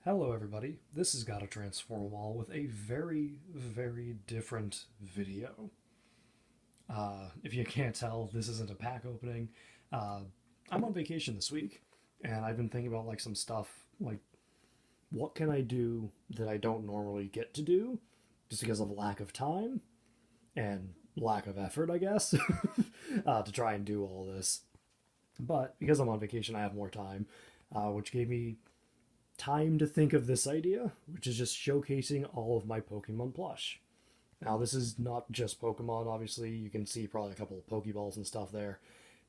Hello everybody, this has Gotta Transform All with a very different video. If you can't tell, this isn't a pack opening. Uh, I'm on vacation this week, and I've been thinking about some stuff, what can I do that I don't normally get to do, just because of lack of time and lack of effort, I guess, to try and do all this. But because I'm on vacation, I have more time, which gave me time to think of this idea, which is just showcasing all of my Pokemon plush. Now, this is not just Pokemon, obviously. You can see probably a couple of Pokeballs and stuff there.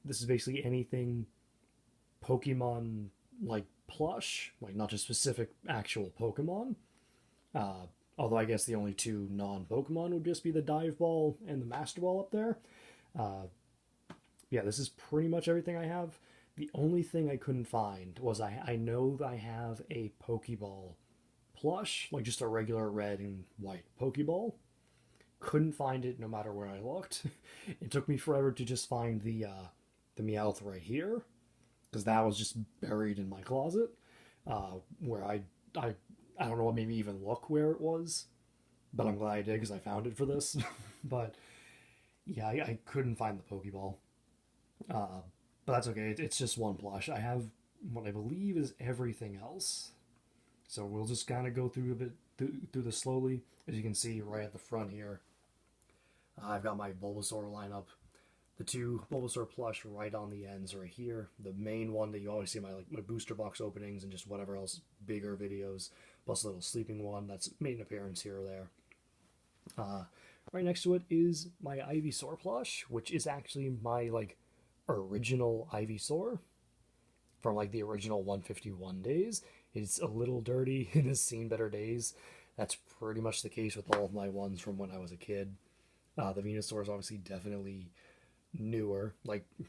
This is basically anything Pokemon plush, not just specific actual Pokemon. Although I guess the only two non Pokemon would just be the Dive Ball and the Master Ball up there. Uh, yeah, this is pretty much everything I have. The only thing I couldn't find was I know I have a Pokeball plush, like just a regular red and white Pokeball. Couldn't find it no matter where I looked. It took me forever to just find the Meowth right here, because that was just buried in my closet, where I don't know, maybe even look where it was, but I'm glad I did because I found it for this. But yeah, I couldn't find the Pokeball. Uh, but that's okay. It's just one plush. I have what I believe is everything else. So we'll just kind of go through a bit through this slowly. As you can see right at the front here, I've got my Bulbasaur lineup. The two Bulbasaur plush right on the ends right here. The main one that you always see in my booster box openings and just whatever else bigger videos, plus a little sleeping one that's made an appearance here or there. Right next to it is my Ivysaur plush, which is actually my original Ivysaur from the original 151 days. It's a little dirty. It has seen better days. That's pretty much the case with all of my ones from when I was a kid. The Venusaur is obviously definitely newer,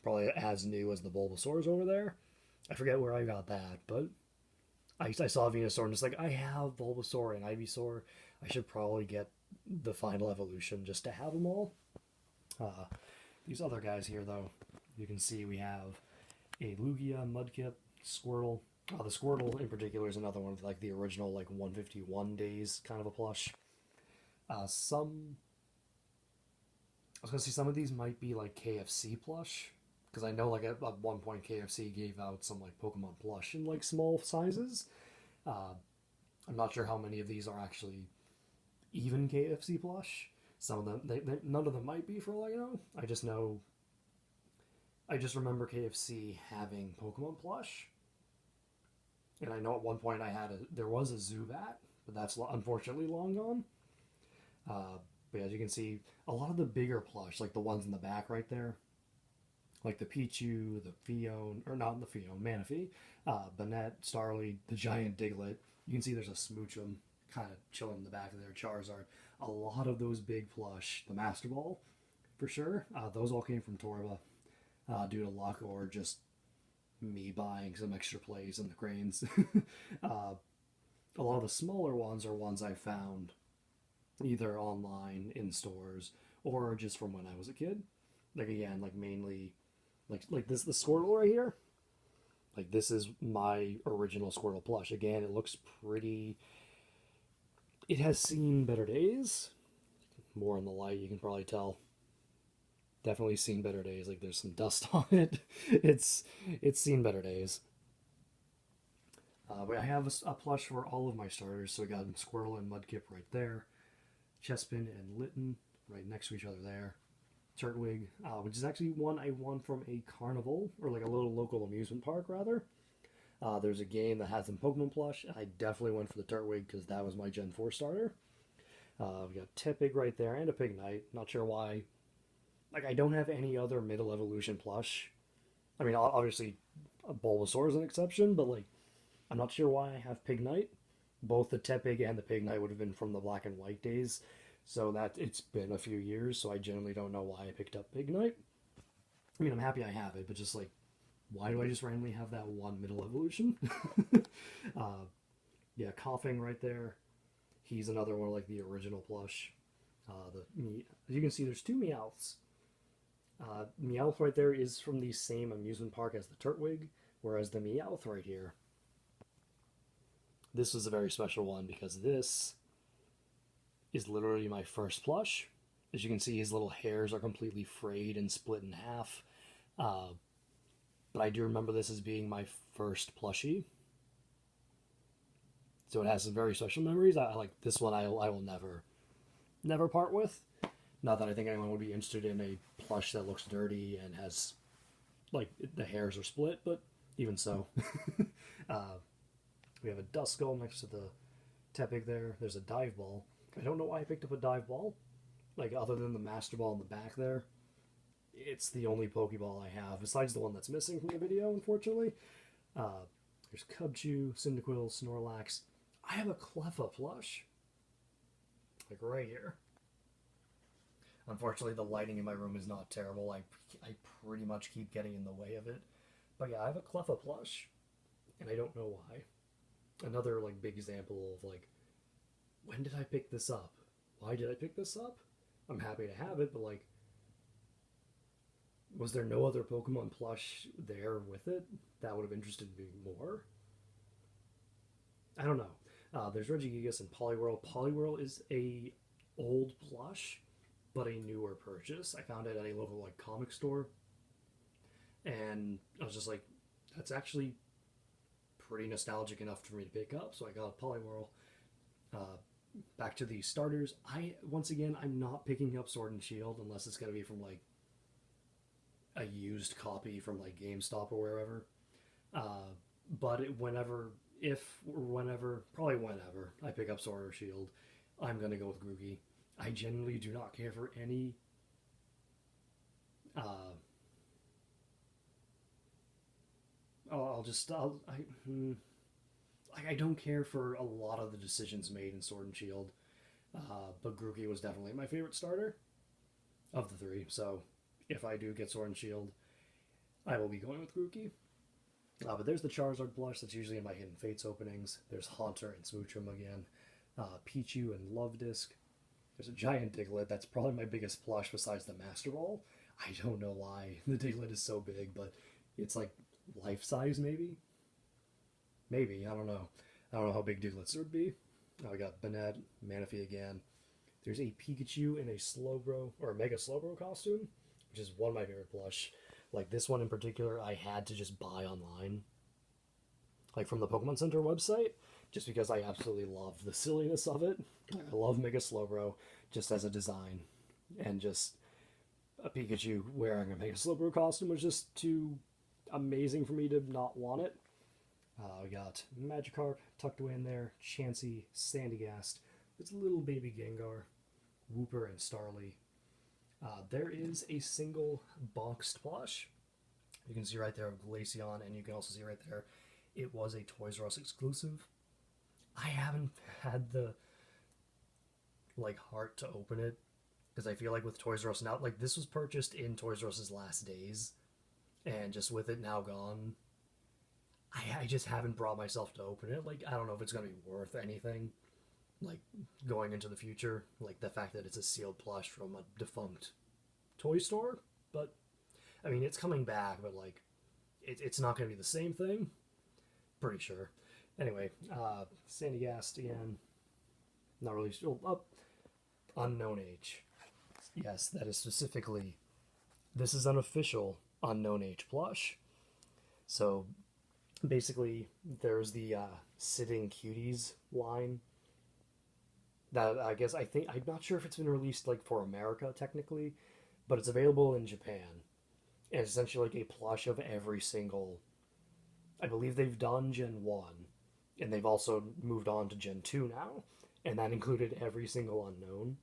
probably as new as the Bulbasaurs over there. I forget where I got that, but I saw Venusaur and just I have Bulbasaur and Ivysaur. I should probably get the final evolution just to have them all. These other guys here, though, you can see we have a Lugia, Mudkip, Squirtle. The Squirtle in particular is another one with the original 151 days kind of a plush. Some I was gonna say some of these might be KFC plush, because I know at one point KFC gave out some Pokemon plush in small sizes. I'm not sure how many of these are actually even KFC plush. Some of them, none of them might be, for all I know. I just remember KFC having Pokemon plush, and I know at one point there was a Zubat, but that's unfortunately long gone. But as you can see, a lot of the bigger plush, the ones in the back right there, the Pichu, the Fion, or not the Fion, Manaphy, Banette, Starly, the giant Diglett. You can see there's a Smoochum kind of chilling in the back of there, Charizard. A lot of those big plush, the Master Ball, for sure. Those all came from Torba, due to luck or just me buying some extra plays in the cranes. A lot of the smaller ones are ones I found either online in stores or just from when I was a kid. Again, mainly this, the Squirtle right here. This is my original Squirtle plush. Again, it looks pretty. It has seen better days. More in the light, you can probably tell. Definitely seen better days. There's some dust on it. It's seen better days. But I have a plush for all of my starters. So I got Squirtle and Mudkip right there. Chespin and Litten right next to each other there. Turtwig, which is actually one I won from a carnival, or a little local amusement park, rather. There's a game that has some Pokemon plush, and I definitely went for the Turtwig because that was my Gen 4 starter. We got Tepig right there, and a Pignite. Not sure why. I don't have any other middle evolution plush. I mean, obviously, Bulbasaur is an exception, but I'm not sure why I have Pignite. Both the Tepig and the Pignite would have been from the Black and White days, so that it's been a few years, so I generally don't know why I picked up Pignite. I mean, I'm happy I have it, but just why do I just randomly have that one middle evolution? Yeah, Coughing right there. He's another one the original plush. As you can see, there's two Meowths. Meowth right there is from the same amusement park as the Turtwig, whereas the Meowth right here This was a very special one because this is literally my first plush. As you can see, his little hairs are completely frayed and split in half. But I do remember this as being my first plushie. So it has some very special memories. I like this one. I will never part with. Not that I think anyone would be interested in a plush that looks dirty and has, like, the hairs are split, but even so. We have a dust skull next to the Tepig there. There's a dive ball. I don't know why I picked up a dive ball. Like, other than the Master Ball in the back there. It's the only Pokeball I have, besides the one that's missing from the video, unfortunately. There's Cubchoo, Cyndaquil, Snorlax. I have a Cleffa plush. Like, right here. Unfortunately, the lighting in my room is not terrible. I pretty much keep getting in the way of it. But yeah, I have a Cleffa plush. And I don't know why. Another, like, big example of, like, when did I pick this up? Why did I pick this up? I'm happy to have it, but, like, was there no other Pokemon plush there with it that would have interested me more? I don't know. There's Regigigas and Poliwhirl. Poliwhirl is a old plush, but a newer purchase. I found it at a local, like, comic store, and I was just like, that's actually pretty nostalgic enough for me to pick up, so I got Poliwhirl. Back to the starters. Once again, I'm not picking up Sword and Shield unless it's going to be from, like, a used copy from, like, GameStop or wherever. But probably whenever I pick up Sword or Shield, I'm going to go with Grookey. I genuinely do not care for any I don't care for a lot of the decisions made in Sword and Shield, but Grookey was definitely my favorite starter of the three. So if I do get Sword and Shield, I will be going with Grookey. But there's the Charizard plush that's usually in my Hidden Fates openings. There's Haunter and Smoochum again. Pichu and Love Disc. There's a giant Diglett. That's probably my biggest plush besides the Master Ball. I don't know why the Diglett is so big, but it's like life size maybe? Maybe, I don't know. I don't know how big Digletts would be. We got Banette, Manaphy again. There's a Pikachu in a Slowbro, or a Mega Slowbro costume, which is one of my favorite plush. Like, this one in particular, I had to just buy online. Like, from the Pokemon Center website, just because I absolutely love the silliness of it. I love Mega Slowbro, just as a design. And just a Pikachu wearing a Mega Slowbro costume was just too amazing for me to not want it. We got Magikarp tucked away in there, Chansey, Sandygast, it's a little baby Gengar, Wooper, and Starly. There is a single boxed plush. You can see right there of Glaceon, and you can also see right there it was a Toys R Us exclusive. I haven't had the, like, heart to open it, because I feel like with Toys R Us now, like, this was purchased in Toys R Us's last days, and just with it now gone, I just haven't brought myself to open it. Like, I don't know if it's going to be worth anything, like, going into the future. Like, the fact that it's a sealed plush from a defunct toy store. But, I mean, it's coming back, but, like, it's not going to be the same thing. Pretty sure. Anyway, Sandygast again. Not really sure. Unknown Age. Yes, that is specifically... This is an official Unknown Age plush. So... Basically, there's the Sitting Cuties line that I'm not sure if it's been released, like, for America technically, but it's available in Japan. And it's essentially like a plush of every single, I believe they've done Gen 1, and they've also moved on to Gen 2 now, and that included every single Unknown.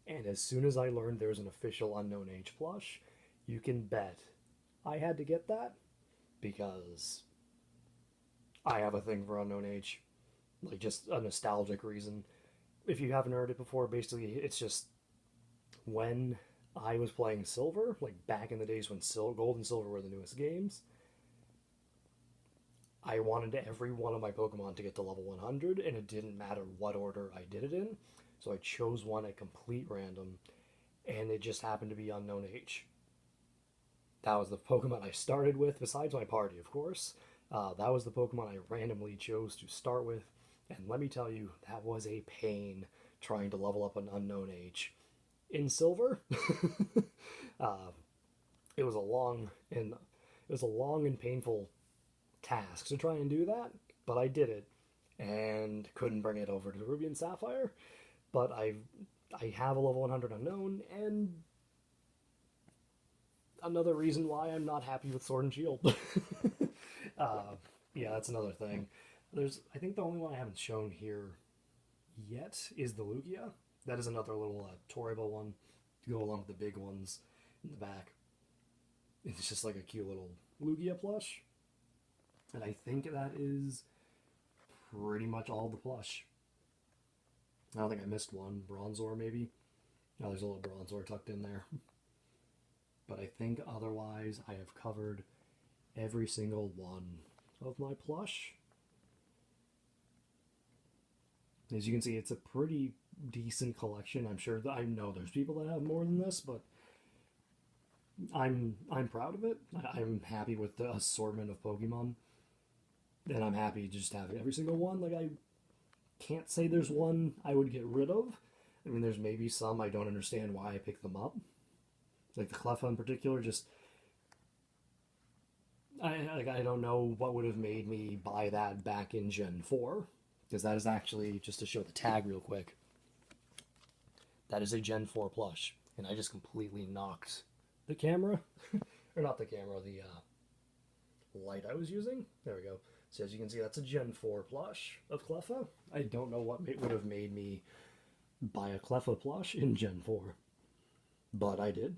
And as soon as I learned there's an official Unknown Age plush, you can bet I had to get that, because I have a thing for Unknown Age. Like, just a nostalgic reason. If you haven't heard it before, basically, it's just when I was playing Silver, like back in the days when Gold and Silver were the newest games, I wanted every one of my Pokemon to get to level 100, and it didn't matter what order I did it in. So I chose one at complete random, and it just happened to be Unknown Age. That was the Pokemon I started with, besides my party, of course. That was the Pokemon I randomly chose to start with, And let me tell you, that was a pain trying to level up an unknown age. In silver, uh, it was a long and painful task to try and do that, but I did it and couldn't bring it over to Ruby and Sapphire. But I have a level 100 unknown, and another reason why I'm not happy with Sword and Shield. Yeah, that's another thing. I think the only one I haven't shown here yet is the Lugia. That is another little Toribo one to go along with the big ones in the back. It's just like a cute little Lugia plush. And I think that is pretty much all the plush. I don't think I missed one. Bronzor, maybe? Oh, there's a little Bronzor tucked in there. But I think otherwise I have covered every single one of my plush. As you can see, it's a pretty decent collection. I'm sure that I know there's people that have more than this, but I'm proud of it. I'm happy with the assortment of Pokemon, and I'm happy to just have every single one. Like, I can't say there's one I would get rid of. I mean, there's maybe some I don't understand why I picked them up. Like the Cleffa in particular, just I don't know what would have made me buy that back in Gen 4. Because that is actually, just to show the tag real quick, that is a Gen 4 plush. And I just completely knocked the camera, or not the camera, the light I was using. There we go. So as you can see, that's a Gen 4 plush of Cleffa. I don't know what would have made me buy a Cleffa plush in Gen 4. But I did.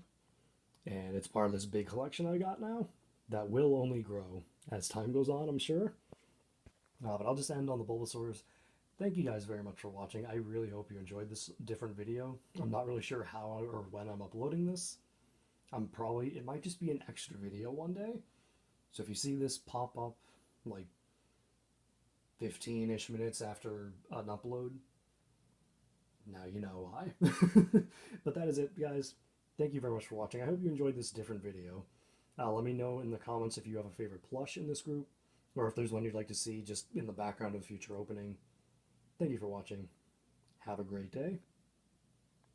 And it's part of this big collection I got now that will only grow as time goes on, I'm sure. But I'll just end on the Bulbasaurs. Thank you guys very much for watching. I really hope you enjoyed this different video. I'm not really sure how or when I'm uploading this. It might just be an extra video one day. So if you see this pop up like 15-ish minutes after an upload, now you know why. But that is it, guys. Thank you very much for watching. I hope you enjoyed this different video. Let me know in the comments if you have a favorite plush in this group, or if there's one you'd like to see just in the background of a future opening. Thank you for watching. Have a great day.